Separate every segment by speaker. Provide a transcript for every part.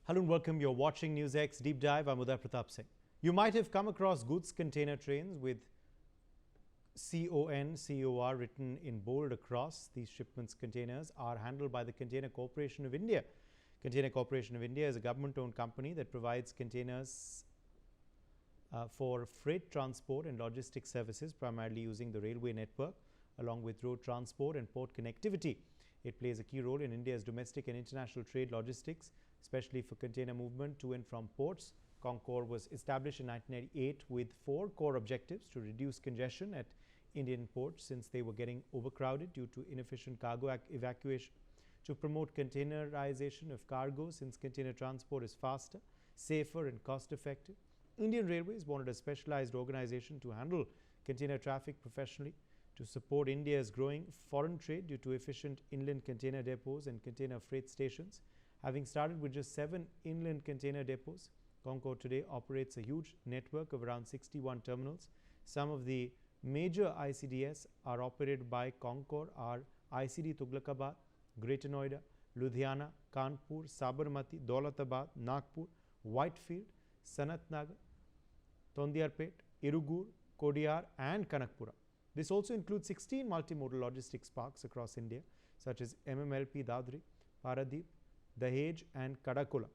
Speaker 1: Hello and welcome. You're watching NewsX Deep Dive. I'm Uday Pratap Singh. You might have come across goods container trains with CONCOR written in bold across. These shipments containers are handled by the Container Corporation of India. Container Corporation of India is a government-owned company that provides containers for freight transport and logistics services, primarily using the railway network, along with road transport and port connectivity. It plays a key role in India's domestic and international trade logistics, especially for container movement to and from ports. Concor was established in 1998 with 4 core objectives: to reduce congestion at Indian ports since they were getting overcrowded due to inefficient cargo evacuation, to promote containerization of cargo since container transport is faster, safer and cost effective. Indian Railways wanted a specialized organization to handle container traffic professionally, to support India's growing foreign trade due to efficient inland container depots and container freight stations. Having started with just 7 inland container depots, Concor today operates a huge network of around 61 terminals. Some of the major ICDs are operated by Concor are ICD Tughlakabad, Greater Noida, Ludhiana, Kanpur, Sabarmati, Daulatabad, Nagpur, Whitefield, Sanatnagar, Tondiarpet, Irugur, Kodiyar and Kanakpura. This also includes 16 multimodal logistics parks across India, such as MMLP Dadri, Paradeep, Dahej and Kadakola.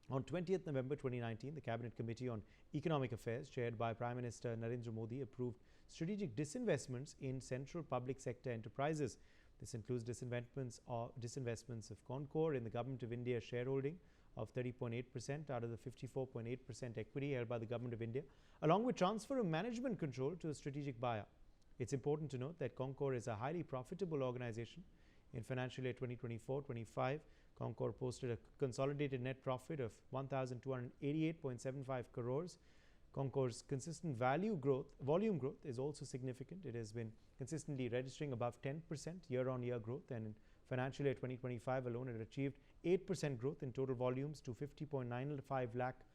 Speaker 1: On 20th November 2019, the Cabinet Committee on Economic Affairs, chaired by Prime Minister Narendra Modi, approved strategic disinvestments in central public sector enterprises. This includes disinvestments of Concor in the Government of India shareholding of 30.8% out of the 54.8% equity held by the Government of India, along with transfer of management control to a strategic buyer. It's important to note that Concor is a highly profitable organization. In financial year 2024-25, Concor posted a consolidated net profit of 1,288.75 crores. Concor's consistent volume growth is also significant. It has been consistently registering above 10% year-on-year growth, and in financial year 2025 alone, it achieved 8% growth in total volumes to 50.95 lakh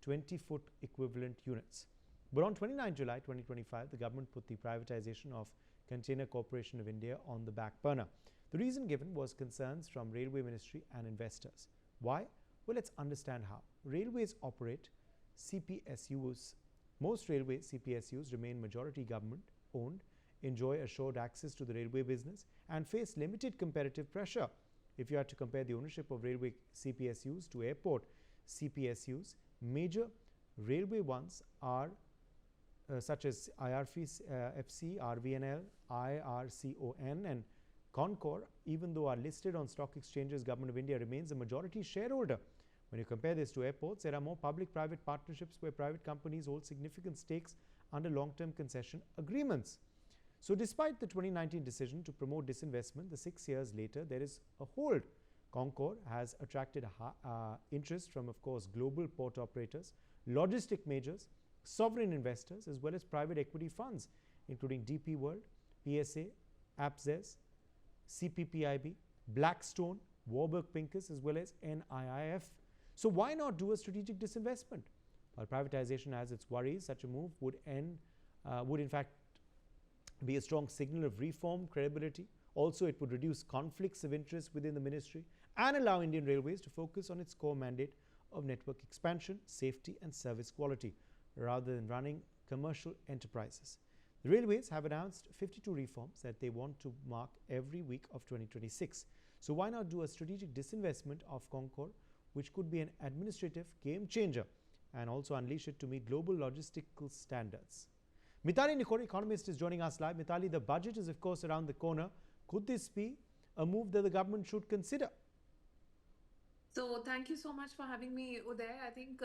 Speaker 1: 20-foot equivalent units. But on 29 July 2025, the government put the privatization of Container Corporation of India on the back burner. The reason given was concerns from Railway Ministry and investors. Why? Well, let's understand how. Railways operate CPSUs. Most railway CPSUs remain majority government owned, enjoy assured access to the railway business, and face limited competitive pressure. If you had to compare the ownership of railway CPSUs to airport CPSUs, major railway ones are such as IRFC, RVNL, IRCON and Concor. Even though are listed on stock exchanges, Government of India remains a majority shareholder. When you compare this to airports, there are more public-private partnerships where private companies hold significant stakes under long-term concession agreements. So despite the 2019 decision to promote disinvestment, the 6 years later, there is a hold. Concor has attracted interest from, of course, global port operators, logistic majors, sovereign investors, as well as private equity funds, including DP World, PSA, APZES, CPPIB, Blackstone, Warburg Pincus, as well as NIIF. So why not do a strategic disinvestment? While privatization has its worries, such a move would in fact be a strong signal of reform credibility. Also, it would reduce conflicts of interest within the ministry and allow Indian Railways to focus on its core mandate of network expansion, safety and service quality, rather than running commercial enterprises. The Railways have announced 52 reforms that they want to mark every week of 2026. So why not do a strategic disinvestment of Concor, which could be an administrative game changer and also unleash it to meet global logistical standards? Mithali Nikore, economist, is joining us live. Mithali, the budget is of course around the corner. Could this be a move that the government should consider?
Speaker 2: So thank you so much for having me, Uday. I think,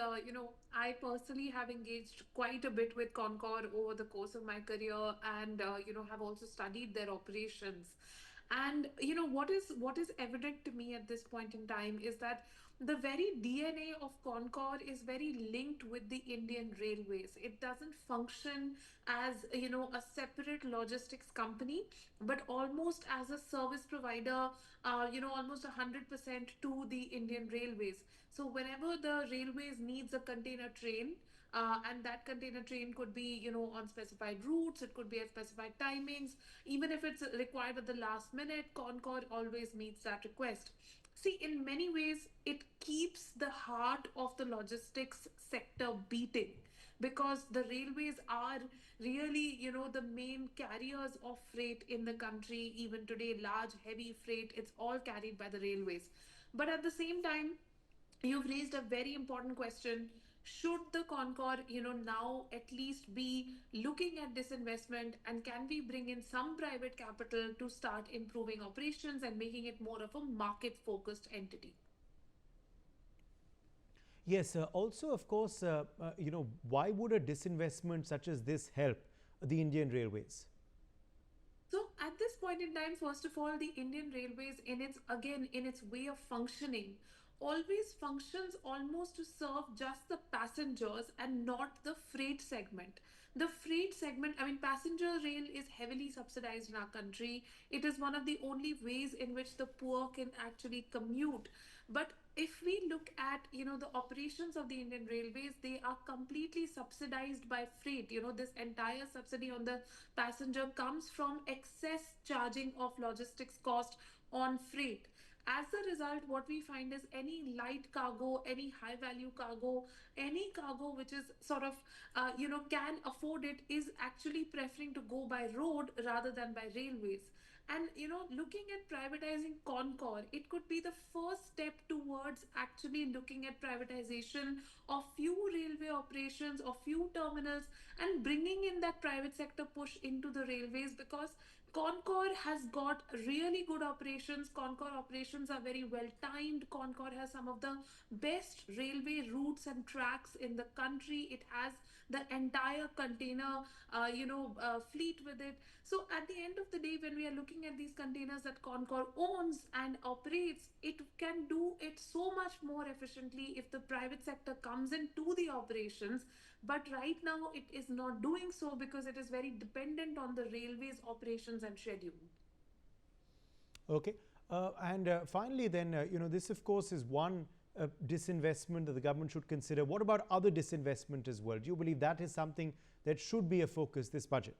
Speaker 2: I personally have engaged quite a bit with Concor over the course of my career and, have also studied their operations. And, what is evident to me at this point in time is that the very DNA of Concor is very linked with the Indian Railways. It doesn't function as, a separate logistics company, but almost as a service provider, almost 100% to the Indian Railways. So whenever the Railways needs a container train, and that container train could be, on specified routes, it could be at specified timings, even if it's required at the last minute, Concor always meets that request. See, in many ways, it keeps the heart of the logistics sector beating, because the railways are really, the main carriers of freight in the country. Even today, large, heavy freight, it's all carried by the railways. But at the same time, you've raised a very important question. Should the Concor, now at least be looking at disinvestment, and can we bring in some private capital to start improving operations and making it more of a market focused entity?
Speaker 1: Yes, also, of course, why would a disinvestment such as this help the Indian Railways?
Speaker 2: So at this point in time, first of all, the Indian Railways, in its way of functioning, always functions almost to serve just the passengers and not the freight segment. The freight segment, I mean, passenger rail is heavily subsidized in our country. It is one of the only ways in which the poor can actually commute. But if we look at, the operations of the Indian Railways, they are completely subsidized by freight. This entire subsidy on the passenger comes from excess charging of logistics cost on freight. As a result, what we find is any light cargo, any high value cargo, any cargo which is sort of, can afford it, is actually preferring to go by road rather than by railways. And looking at privatizing Concor, it could be the first step towards actually looking at privatization of few railway operations or few terminals, and bringing in that private sector push into the railways, because Concor has got really good operations. Concor operations are very well timed. Concor has some of the best railway routes and tracks in the country. It has the entire container, fleet with it. So at the end of the day, when we are looking at these containers that Concor owns and operates, it can do it so much more efficiently if the private sector comes into the operations. But right now, it is not doing so because it is very dependent on the railways operations and schedule.
Speaker 1: Okay. And finally, then, this, of course, is one disinvestment that the government should consider. What about other disinvestment as well? Do you believe that is something that should be a focus this budget?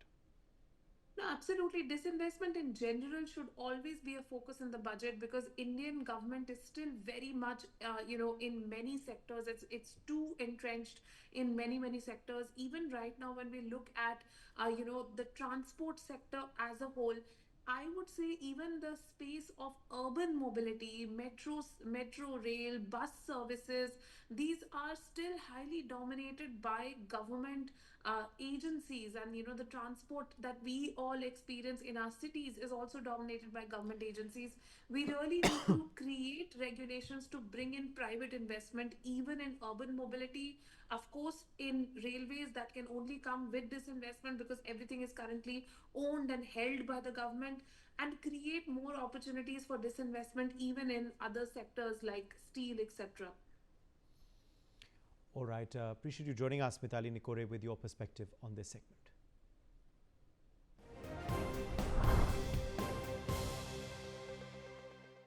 Speaker 2: No, absolutely. Disinvestment in general should always be a focus in the budget, because Indian government is still very much, in many sectors. It's too entrenched in many sectors. Even right now, when we look at, the transport sector as a whole, I would say even the space of urban mobility, metro rail, bus services, these are still highly dominated by government agencies. And the transport that we all experience in our cities is also dominated by government agencies. We really need to create regulations to bring in private investment even in urban mobility. Of course, in railways, that can only come with this investment, because everything is currently owned and held by the government. And create more opportunities for disinvestment even in other sectors like steel, etc.
Speaker 1: All right. Appreciate you joining us, Mithali Nikore, with your perspective on this segment.